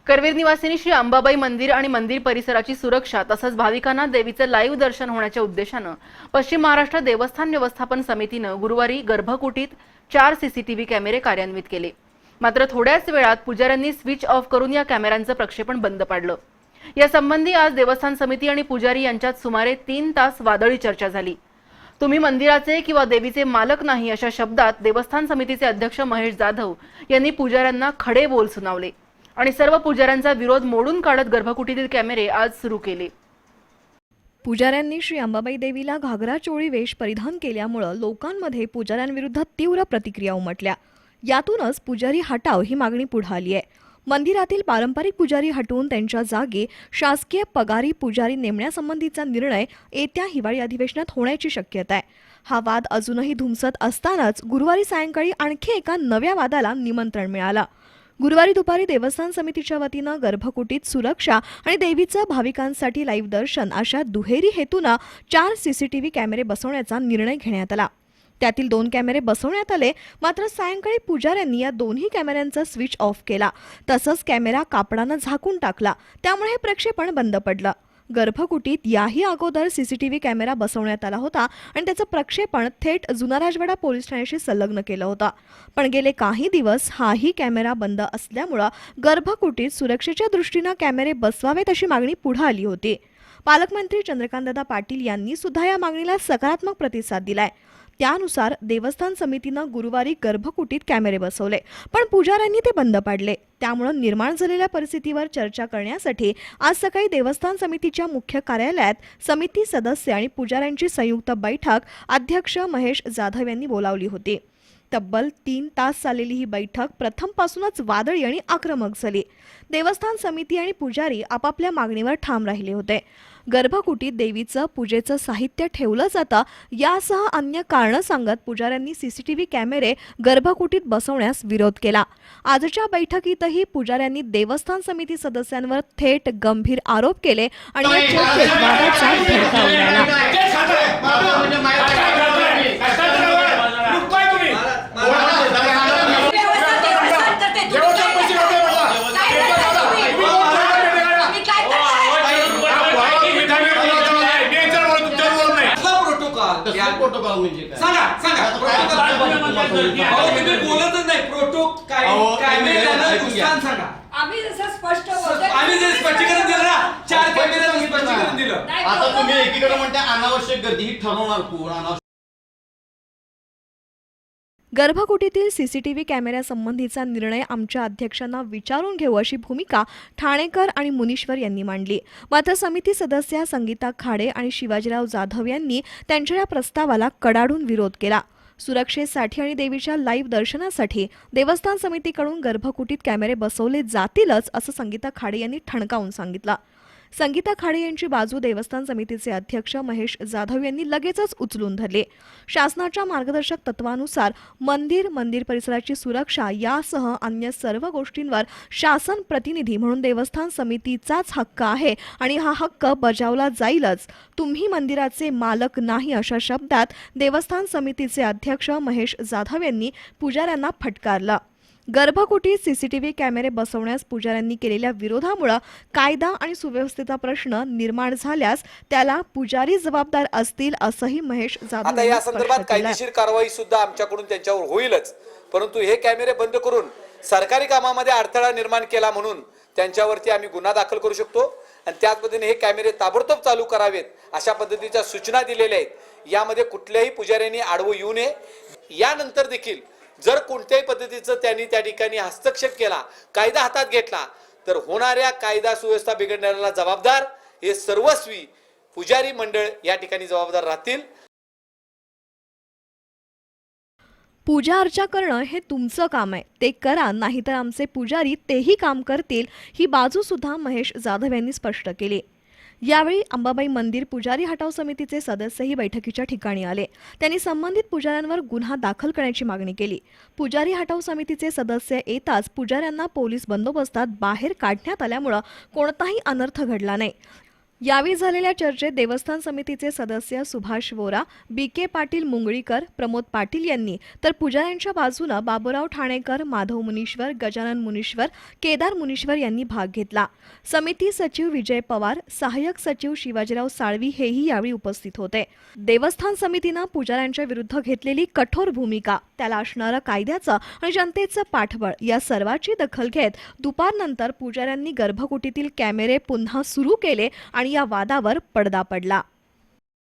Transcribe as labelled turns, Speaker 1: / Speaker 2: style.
Speaker 1: करवीर निवासिनी श्री अंबाबाई मंदिर आणि मंदिर परिसराची सुरक्षा तसंच भाविकांना देवीचे लाईव्ह दर्शन होण्याच्या उद्देशानं पश्चिम महाराष्ट्र देवस्थान व्यवस्थापन समितीनं गुरुवारी गर्भकुटीत 4 सीसीटीव्ही कॅमेरे कार्यान्वित केले। मात्र थोड्याच वेळात पुजाऱ्यांनी स्विच ऑफ करून या कॅमेऱ्यांचं प्रक्षेपण बंद पाडलं। या संबंधी आज देवस्थान समिती आणि पुजारी यांच्यात सुमारे 3 तास वादळी चर्चा झाली। तुम्ही मंदिराचे किंवा देवीचे मालक नाही अशा शब्दात देवस्थान समितीचे अध्यक्ष महेश जाधव यांनी पुजाऱ्यांना खडे बोल सुनावले आणि सर्व पुजाऱ्यांचा विरोध मोडून काढत गर्भकुटीतील कॅमेरे आज सुरू केले।
Speaker 2: पुजाऱ्यांनी श्री अंबाबाई देवीला घागरा चोळी वेश परिधान केल्यामुळे लोकांमध्ये पुजाऱ्यांविरुद्ध तीव्र प्रतिक्रिया उमटल्या। यातूनच पुजारी हटाव ही मागणी पुढे आली आहे। मंदिरातील पारंपरिक पुजारी हटवून त्यांच्या जागी शासकीय पगारी पुजारी नेमण्यासंबंधीचा निर्णय येत्या हिवाळी अधिवेशनात होण्याची शक्यता आहे। हा वाद अजूनही धुमसत असतानाच गुरुवारी सायंकाळी आणखी एका नव्या वादाला निमंत्रण मिळालं। गुरुवारी दुपारी देवस्थान समितीच्या वतीनं गर्भकुटीत सुरक्षा आणि देवीचं भाविकांसाठी लाईव्ह दर्शन अशा दुहेरी हेतूनं 4 सीसीटीव्ही कॅमेरे बसवण्याचा निर्णय घेण्यात आला। त्यातील 2 कॅमेरे बसवण्यात आले, मात्र सायंकाळी पुजाऱ्यांनी या दोन्ही कॅमेऱ्यांचा स्विच ऑफ केला। तसंच कॅमेरा कापडानं झाकून टाकला, त्यामुळे हे प्रक्षेपण बंद पडलं। गर्भकुटीत याही अगोदर सीसीटीव्ही कॅमेरा बसवण्यात आला होता आणि त्याचं प्रक्षेपण थेट जुना राजवाडा पोलीस ठाण्याशी संलग्न केलं होतं। पण गेले काही दिवस हाही कॅमेरा बंद असल्यामुळे गर्भकुटीत सुरक्षेच्या दृष्टीनं कॅमेरे बसवावेत अशी मागणी पुढे आली होती। पालकमंत्री चंद्रकांतदादा पाटील यांनी सुद्धा या मागणीला सकारात्मक प्रतिसाद दिलाय। त्यानुसार देवस्थान समितीनं गुरुवारी गर्भकुटीत कॅमेरे बसवले, पण पुजाऱ्यांनी ते बंद पाडले। त्यामुळे निर्माण झालेल्या परिस्थितीवर चर्चा करण्यासाठी आज सकाळी देवस्थान समितीच्या मुख्य कार्यालयात समिती सदस्य आणि पुजाऱ्यांची संयुक्त बैठक अध्यक्ष महेश जाधव यांनी बोलावली होती। तब्बल 3 तास चाललेली ही बैठक प्रथमपासूनच वादळी आणि आक्रमक झाली। देवस्थान समिती आणि पुजारी आपापल्या मागणीवर ठाम राहिले होते। गर्भकुटीत देवीचं पूजेचं साहित्य ठेवलं जातं यासह अन्य कारणं सांगत पुजाऱ्यांनी सीसीटीव्ही कॅमेरे गर्भकुटीत बसवण्यास विरोध केला। आजच्या बैठकीतही पुजाऱ्यांनी देवस्थान समिती सदस्यांवर थेट गंभीर आरोप केले आणि या चर्चेत वादाचा भडका
Speaker 3: प्रोटोकॉल म्हणजे काय? सांगा तुम्ही बोलतच नाही। प्रोटोकॉल काय सांगा।
Speaker 4: आम्ही जसं स्पष्ट
Speaker 3: आम्ही जे स्पष्टीकरण दिलं ना, 4 कॅमेऱ्याचं स्पष्टीकरण दिलं।
Speaker 5: आता तुम्ही एकीकडे म्हणता अनावश्यक गर्दी ही ठरवणार कोण?
Speaker 2: गर्भकुटीतील सीसीटीव्ही कॅमेऱ्यासंबंधीचा निर्णय आमच्या अध्यक्षांना विचारून घेऊ अशी भूमिका ठाणेकर आणि मुनीश्वर यांनी मांडली। मात्र समिती सदस्य संगीता खाडे आणि शिवाजीराव जाधव यांनी त्यांच्या या प्रस्तावाला कडाडून विरोध केला। सुरक्षेसाठी आणि देवीच्या लाईव्ह दर्शनासाठी देवस्थान समितीकडून गर्भकुटीत कॅमेरे बसवले जातीलच असं संगीता खाडे यांनी ठणकावून सांगितलं। संगीता खाडे यांची बाजू देवस्थान समितीचे अध्यक्ष महेश जाधव यांनी लगेचच उचलून धरली। शासनाच्या मार्गदर्शक तत्वानुसार मंदिर परिसराची सुरक्षा यासह अन्य सर्व गोष्टींवर शासन प्रतिनिधी म्हणून देवस्थान समितीचाच हक्क आहे आणि हा हक्क बजावला जाईलच। तुम्ही मंदिराचे मालक नाही अशा शब्दात देवस्थान समितीचे अध्यक्ष महेश जाधव यांनी पुजाऱ्यांना फटकारलं। गर्भकुटीत सीसीटीव्ही कॅमेरे बसवण्यास पुजाऱ्यांनी केलेल्या विरोधामुळे कायदा आणि सुव्यवस्थेचा प्रश्न निर्माण झाल्यास त्याला पुजारी जबाबदार असतील असंही महेश जाधव
Speaker 6: आता या संदर्भात कायदेशीर कारवाई सुद्धा आमच्याकडून त्यांच्यावर होईलच, परंतु हे कॅमेरे बंद करून सरकारी कामामध्ये अडथळा निर्माण केला म्हणून त्यांच्यावरती आम्ही गुन्हा दाखल करू शकतो आणि त्याच पद्धतीने हे कॅमेरे ताबडतोब चालू करावेत अशा पद्धतीच्या सूचना दिलेल्या आहेत। यामध्ये कुठल्याही पुजाऱ्यांनी आडवं येऊ नये। यानंतर देखील जर कोणत्याही पद्धतीचं त्यांनी त्या ठिकाणी हस्तक्षेप केला, कायदा हातात घेतला, तर होणाऱ्या कायदा सुव्यवस्था बिघडण्याला जबाबदार हे सर्वस्वी पुजारी मंडळ या ठिकाणी जबाबदार राहतील।
Speaker 2: पूजा अर्चा करणं हे तुमचं काम आहे, ते करा, नाहीतर आमचे पुजारी तेही काम करतील ही बाजू सुद्धा महेश जाधव यांनी स्पष्ट केली। यावेळी अंबाबाई मंदिर पुजारी हटाव समितीचे सदस्यही बैठकीच्या ठिकाणी आले। त्यांनी संबंधित पुजाऱ्यांवर गुन्हा दाखल करण्याची मागणी केली। पुजारी हटाव समितीचे सदस्य येताच पुजाऱ्यांना पोलीस बंदोबस्तात बाहेर काढण्यात आल्यामुळे कोणताही अनर्थ घडला नाही। यावेळी झालेल्या चर्चेत देवस्थान समितीचे सदस्य सुभाष वोरा, बी.के. पाटील मुंगळीकर, प्रमोद पाटील यांनी तर पुजाऱ्यांच्या बाजूनं बाबूराव ठाणेकर, माधव मुनीश्वर, गजानन मुनीश्वर, केदार मुनीश्वर यांनी भाग घेतला. समिती सचिव विजय पवार, सहाय्यक सचिव शिवाजीराव साळवी हेही यावेळी उपस्थित होते. देवस्थान समितीनं पुजाऱ्यांच्या विरुद्ध घेतलेली कठोर भूमिका, त्याला असणारं कायद्याचं आणि जनतेचं पाठबळ या सर्वाची दखल घेत दुपारनंतर पुजाऱ्यांनी गर्भकुटीतील कॅमेरे पुन्हा सुरू केले आणि या वादावर पडदा पडला.